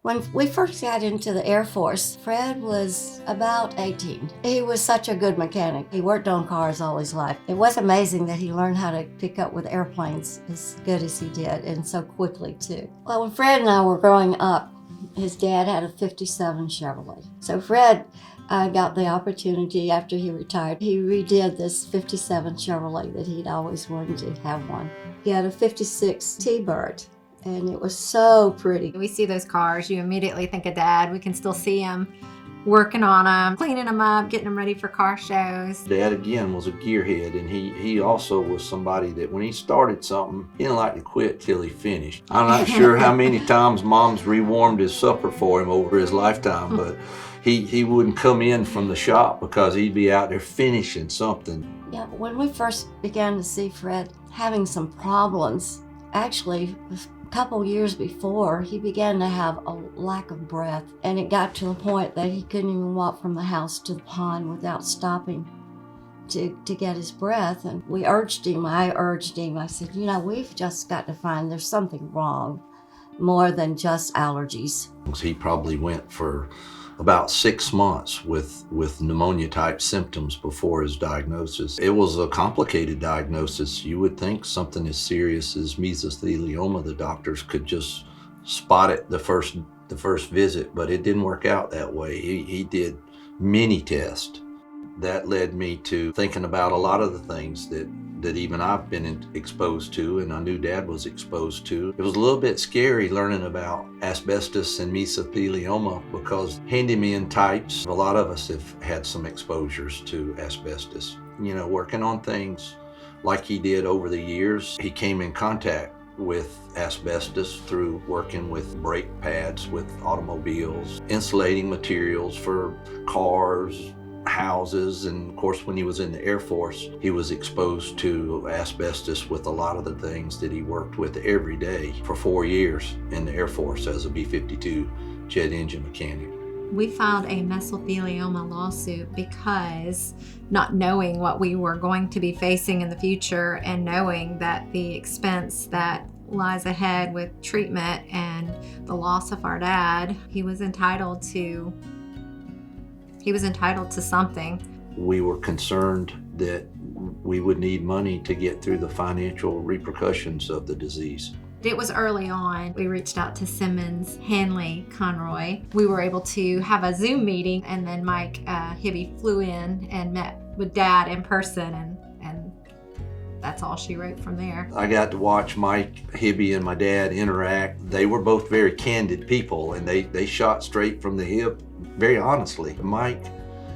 When we first got into the Air Force, Fred was about 18. He was such a good mechanic. He worked on cars all his life. It was amazing that he learned how to pick up with airplanes as good as he did, and so quickly too. Well, when Fred and I were growing up, his dad had a 57 Chevrolet. So Fred got the opportunity after he retired. He redid this 57 Chevrolet that he'd always wanted to have one. He had a 56 T-Bird. And it was so pretty. We see those cars, you immediately think of Dad. We can still see him working on them, cleaning them up, getting them ready for car shows. Dad, again, was a gearhead, and he also was somebody that when he started something, he didn't like to quit till he finished. I'm not sure how many times Mom's rewarmed his supper for him over his lifetime, but he wouldn't come in from the shop because he'd be out there finishing something. Yeah, when we first began to see Fred having some problems, actually, a couple years before, he began to have a lack of breath, and it got to the point that he couldn't even walk from the house to the pond without stopping to get his breath. And I urged him, I said, you know, we've just got to find there's something wrong, more than just allergies. He probably went for about 6 months with pneumonia type symptoms before his diagnosis. It was a complicated diagnosis. You would think something as serious as mesothelioma, the doctors could just spot it the first visit, but it didn't work out that way. He did many tests. That led me to thinking about a lot of the things that even I've been exposed to, and I knew Dad was exposed to. It was a little bit scary learning about asbestos and mesothelioma because handyman types, a lot of us have had some exposures to asbestos. You know, working on things like he did over the years, he came in contact with asbestos through working with brake pads with automobiles, insulating materials for cars, houses, and of course when he was in the Air Force, he was exposed to asbestos with a lot of the things that he worked with every day for 4 years in the Air Force as a B-52 jet engine mechanic. We filed a mesothelioma lawsuit because not knowing what we were going to be facing in the future and knowing that the expense that lies ahead with treatment and the loss of our dad, he was entitled to something. We were concerned that we would need money to get through the financial repercussions of the disease. It was early on. We reached out to Simmons Hanly Conroy. We were able to have a Zoom meeting, and then Mike Hibby flew in and met with Dad in person, and that's all she wrote from there. I got to watch Mike Hibby and my dad interact. They were both very candid people, and they shot straight from the hip, very honestly. Mike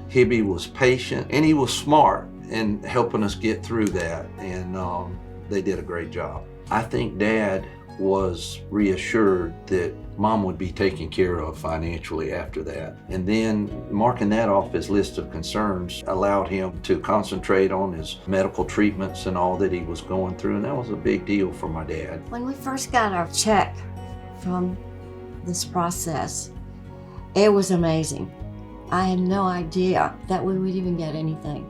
Hibby was patient, and he was smart in helping us get through that, and they did a great job. I think Dad was reassured that Mom would be taken care of financially after that. And then marking that off his list of concerns allowed him to concentrate on his medical treatments and all that he was going through, and that was a big deal for my dad. When we first got our check from this process, it was amazing. I had no idea that we would even get anything.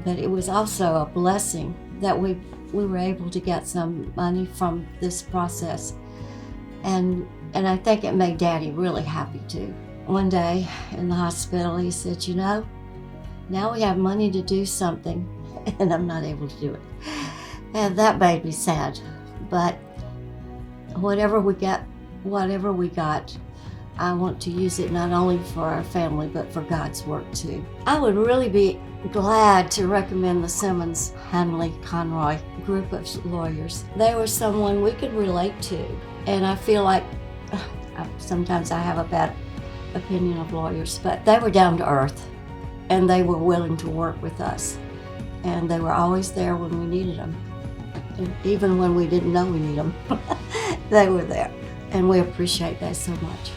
But it was also a blessing that we were able to get some money from this process. And I think it made Daddy really happy too. One day in the hospital, he said, you know, now we have money to do something, and I'm not able to do it. And that made me sad. But whatever we got, I want to use it not only for our family, but for God's work too. I would really be glad to recommend the Simmons Hanly Conroy group of lawyers. They were someone we could relate to, and I feel like sometimes I have a bad opinion of lawyers, but they were down to earth, and they were willing to work with us, and they were always there when we needed them, and even when we didn't know we needed them. They were there, and we appreciate that so much.